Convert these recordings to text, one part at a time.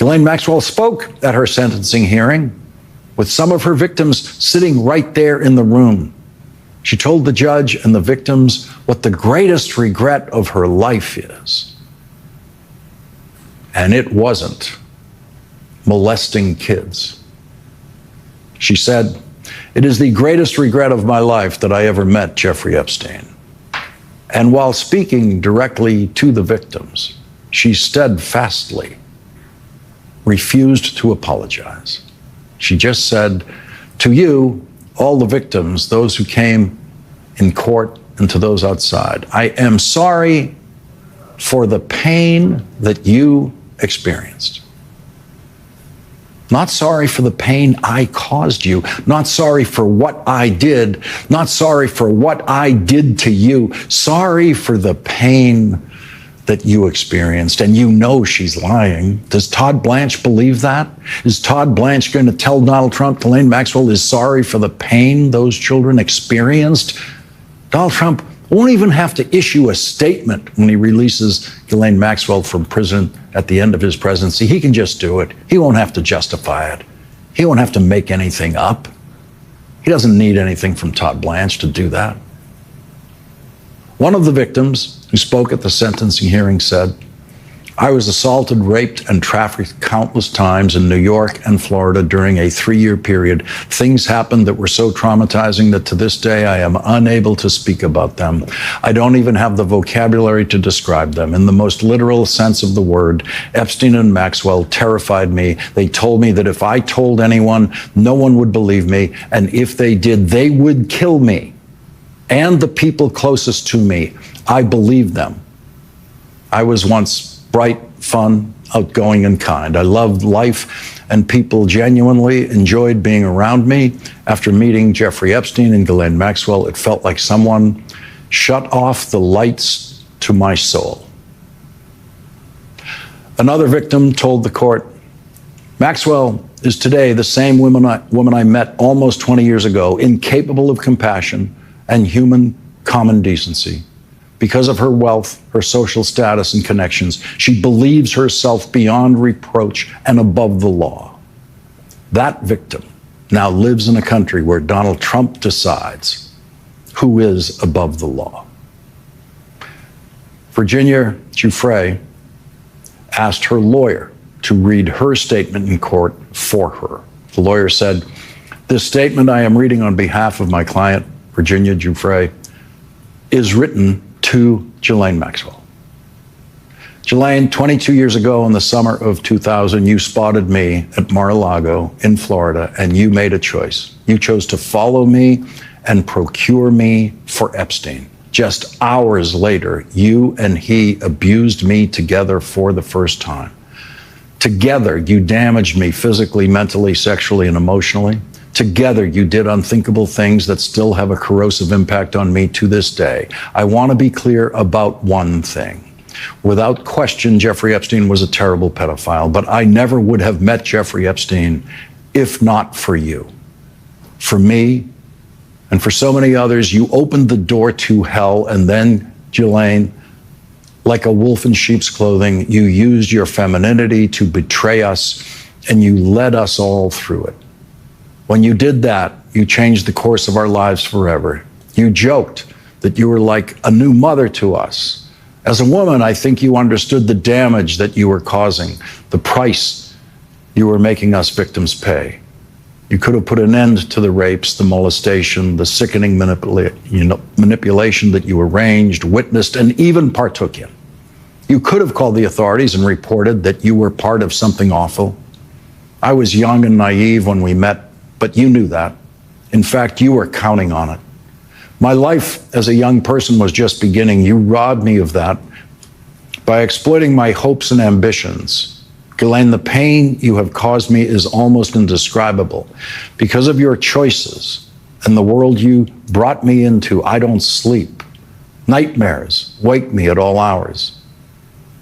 Ghislaine Maxwell spoke at her sentencing hearing with some of her victims sitting right there in the room. She told the judge and the victims what the greatest regret of her life is. And it wasn't molesting kids. She said, "It is the greatest regret of my life that I ever met Jeffrey Epstein." And while speaking directly to the victims, she steadfastly refused to apologize. She just said, "To you, all the victims, those who came in court and to those outside, I am sorry for the pain that you experienced. Not sorry for the pain I caused you, not sorry for what I did, not sorry for what I did to you, sorry for the pain that you experienced." And you know she's lying. Does Todd Blanche believe that? Is Todd Blanche going to tell Donald Trump Ghislaine Maxwell is sorry for the pain those children experienced? Donald Trump won't even have to issue a statement when he releases Ghislaine Maxwell from prison at the end of his presidency. He can just do it. He won't have to justify it. He won't have to make anything up. He doesn't need anything from Todd Blanche to do that. One of the victims who spoke at the sentencing hearing said, "I was assaulted, raped, and trafficked countless times in New York and Florida during a 3-year period. Things happened that were so traumatizing that to this day I am unable to speak about them. I don't even have the vocabulary to describe them. In the most literal sense of the word, Epstein and Maxwell terrified me. They told me that if I told anyone, no one would believe me, and if they did, they would kill me and the people closest to me. I believed them. I was once bright, fun, outgoing, and kind. I loved life, and people genuinely enjoyed being around me. After meeting Jeffrey Epstein and Ghislaine Maxwell, it felt like someone shut off the lights to my soul." Another victim told the court, "Maxwell is today the same woman I met almost 20 years ago, incapable of compassion and human common decency. Because of her wealth, her social status, and connections, she believes herself beyond reproach and above the law." That victim now lives in a country where Donald Trump decides who is above the law. Virginia Giuffre asked her lawyer to read her statement in court for her. The lawyer said, "This statement I am reading on behalf of my client, Virginia Giuffre, is written to Ghislaine Maxwell. Ghislaine, 22 years ago in the summer of 2000, you spotted me at Mar-a-Lago in Florida, and you made a choice. You chose to follow me and procure me for Epstein. Just hours later, you and he abused me together for the first time. Together, you damaged me physically, mentally, sexually, and emotionally. Together, you did unthinkable things that still have a corrosive impact on me to this day. I want to be clear about one thing. Without question, Jeffrey Epstein was a terrible pedophile, but I never would have met Jeffrey Epstein if not for you. For me, and for so many others, you opened the door to hell, and then, Ghislaine, like a wolf in sheep's clothing, you used your femininity to betray us, and you led us all through it. When you did that, you changed the course of our lives forever. You joked that you were like a new mother to us. As a woman, I think you understood the damage that you were causing, the price you were making us victims pay. You could have put an end to the rapes, the molestation, the sickening manipulation that you arranged, witnessed, and even partook in. You could have called the authorities and reported that you were part of something awful. I was young and naive when we met, but you knew that. In fact, you were counting on it. My life as a young person was just beginning. You robbed me of that by exploiting my hopes and ambitions. Ghislaine, the pain you have caused me is almost indescribable. Because of your choices and the world you brought me into, I don't sleep. Nightmares wake me at all hours.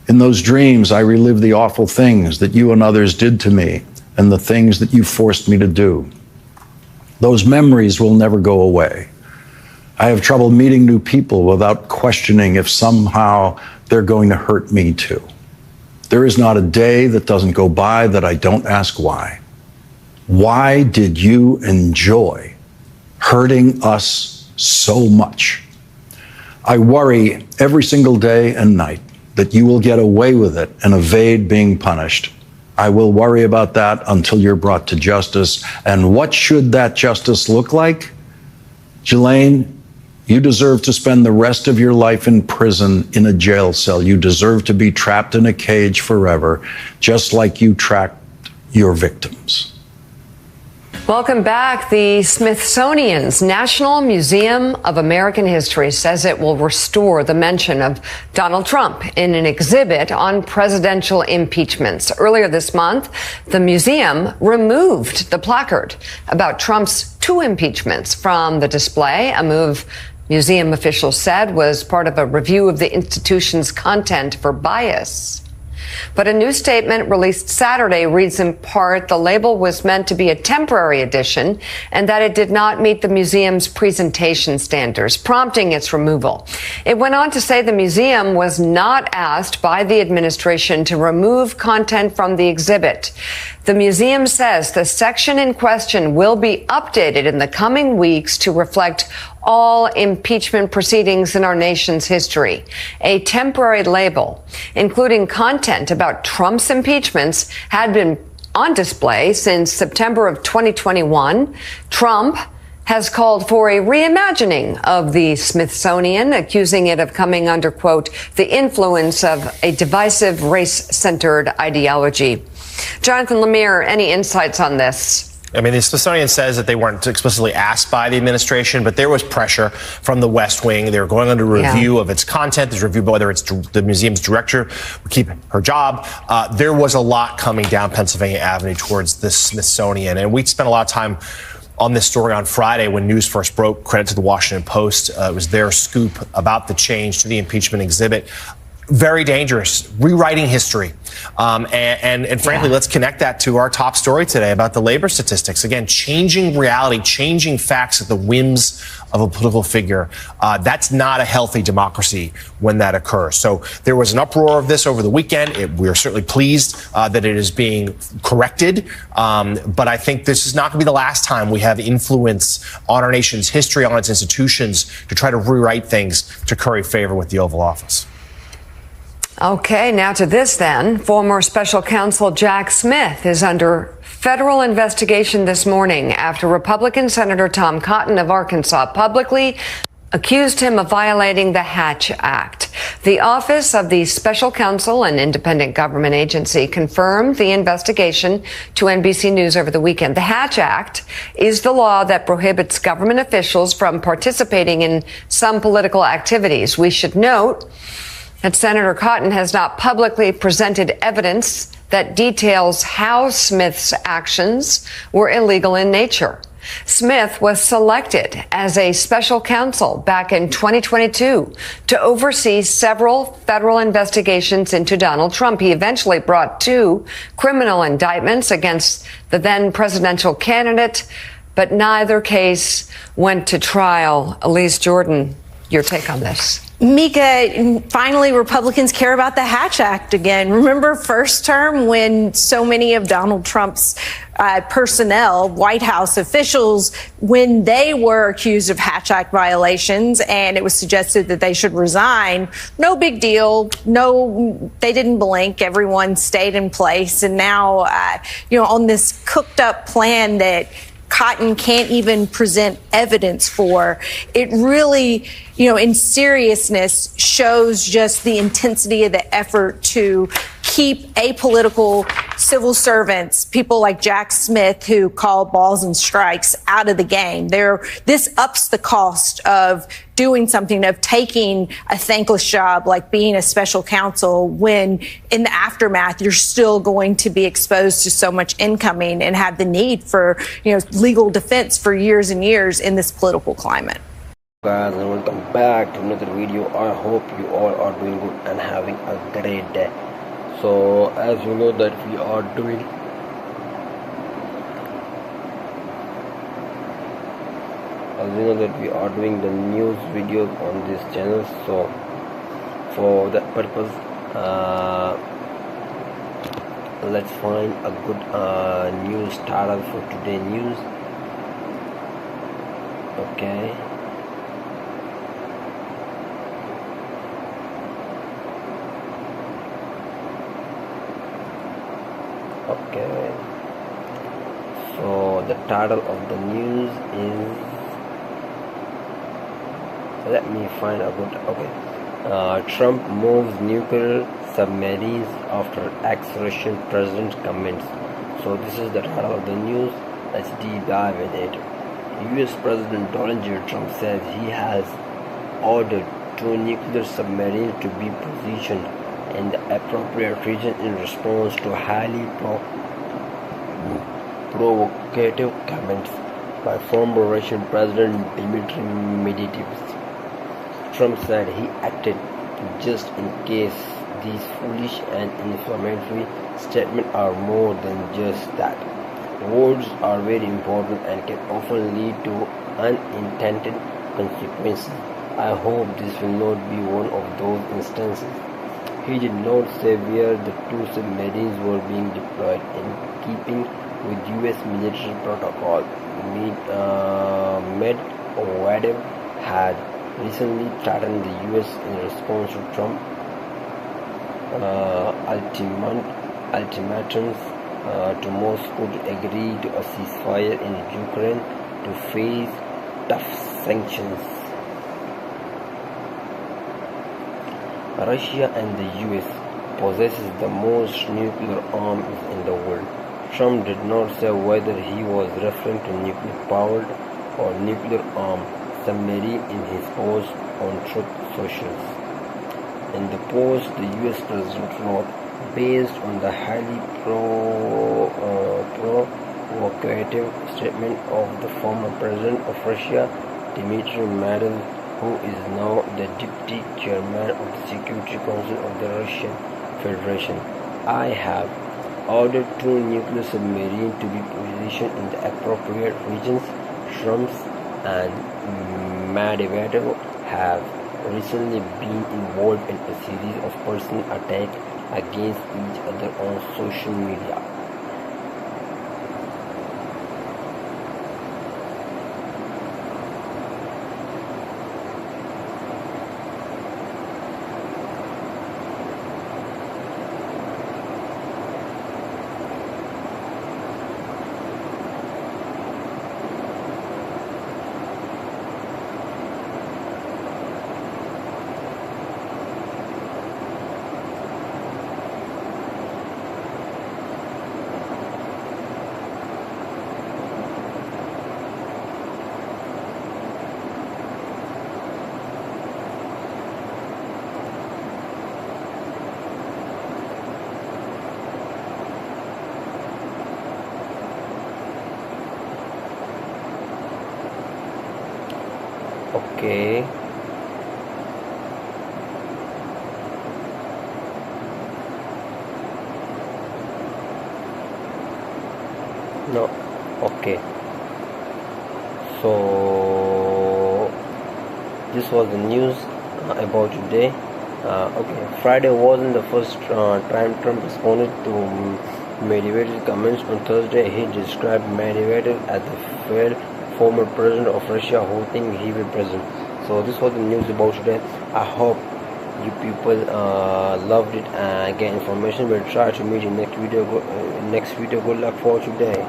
In those dreams, I relive the awful things that you and others did to me and the things that you forced me to do. Those memories will never go away. I have trouble meeting new people without questioning if somehow they're going to hurt me too. There is not a day that doesn't go by that I don't ask why. Why did you enjoy hurting us so much? I worry every single day and night that you will get away with it and evade being punished. I will worry about that until you're brought to justice. And what should that justice look like? Ghislaine, you deserve to spend the rest of your life in prison in a jail cell. You deserve to be trapped in a cage forever, just like you trapped your victims. Welcome back. The Smithsonian's National Museum of American History says it will restore the mention of Donald Trump in an exhibit on presidential impeachments. Earlier this month, the museum removed the placard about Trump's 2 impeachments from the display, a move museum officials said was part of a review of the institution's content for bias. But a new statement released Saturday reads in part the label was meant to be a temporary addition and that it did not meet the museum's presentation standards, prompting its removal. It went on to say the museum was not asked by the administration to remove content from the exhibit. The museum says the section in question will be updated in the coming weeks to reflect all impeachment proceedings in our nation's history. A temporary label, including content about Trump's impeachments, had been on display since September of 2021. Trump has called for a reimagining of the Smithsonian, accusing it of coming under, quote, the influence of a divisive race-centered ideology. Jonathan Lemire, any insights on this? I mean, the Smithsonian says that they weren't explicitly asked by the administration, but there was pressure from the West Wing. They were going under review of its content. There's review whether it's the museum's director would keep her job. There was a lot coming down Pennsylvania Avenue towards the Smithsonian. And we spent a lot of time on this story on Friday when news first broke. Credit to the Washington Post. It was their scoop about the change to the impeachment exhibit. Very dangerous, rewriting history. And frankly, let's connect that to our top story today about the labor statistics. Again, changing reality, changing facts at the whims of a political figure. That's not a healthy democracy when that occurs. So there was an uproar of this over the weekend. We are certainly pleased that it is being corrected. But I think this is not going to be the last time we have influence on our nation's history, on its institutions, to try to rewrite things to curry favor with the Oval Office. Okay, now to this then. Former special counsel Jack Smith is under federal investigation this morning after Republican Senator Tom Cotton of Arkansas publicly accused him of violating the Hatch Act. The Office of the Special Counsel, an independent government agency, confirmed the investigation to NBC News over the weekend. The Hatch Act is the law that prohibits government officials from participating in some political activities. We should note that Senator Cotton has not publicly presented evidence that details how Smith's actions were illegal in nature. Smith was selected as a special counsel back in 2022 to oversee several federal investigations into Donald Trump. He eventually brought 2 criminal indictments against the then presidential candidate, but neither case went to trial. Elise Jordan, your take on this? Mika, finally, Republicans care about the Hatch Act again. Remember first term when so many of Donald Trump's personnel, White House officials, when they were accused of Hatch Act violations and it was suggested that they should resign, no big deal. No, they didn't blink. Everyone stayed in place. And now, on this cooked up plan that Cotton can't even present evidence for, it really, in seriousness, shows just the intensity of the effort to keep apolitical civil servants, people like Jack Smith, who call balls and strikes, out of the game. This ups the cost of doing something, of taking a thankless job like being a special counsel, when in the aftermath you're still going to be exposed to so much incoming and have the need for legal defense for years and years in this political climate. Guys, and welcome back to another video. I hope you all are doing good and having a great day. So as you know that we are doing the news videos on this channel, so for that purpose let's find a good news title for today news. Okay. Okay. So the title of the news is, let me find a good, okay. Trump moves nuclear submarines after ex-Russian president comments. So this is the title of the news. Let's deep dive in it. US President Donald J. Trump says he has ordered 2 nuclear submarines to be positioned in the appropriate region in response to highly provocative comments by former Russian President Dmitry Medvedev. Trump said he acted just in case these foolish and inflammatory statements are more than just that. Words are very important and can often lead to unintended consequences. I hope this will not be one of those instances. He did not say where the 2 submarines were being deployed, in keeping with US military protocol. Medvedev had recently threatened the US in response to Trump ultimatums to Moscow to agree to a ceasefire in Ukraine to face tough sanctions. Russia and the US possesses the most nuclear arms in the world. Trump did not say whether he was referring to nuclear-powered or nuclear-armed submarine in his post on Truth Social. In the post, the US President wrote, based on the highly provocative statement of the former President of Russia, Dmitry Medvedev, who is now the Deputy Chairman of the Security Council of the Russian Federation, I have ordered 2 nuclear submarines to be positioned in the appropriate regions. Trump and Medvedev have recently been involved in a series of personal attacks against each other on social media. Okay. No. Okay. So this was the news about today. Okay. Friday wasn't the first time Trump responded to Medvedev's comments. On Thursday, he described Medvedev as the failed former president of Russia who think he will president. So this was the news about today. I hope you people loved it and get information. We'll try to meet in next video. Good luck for today.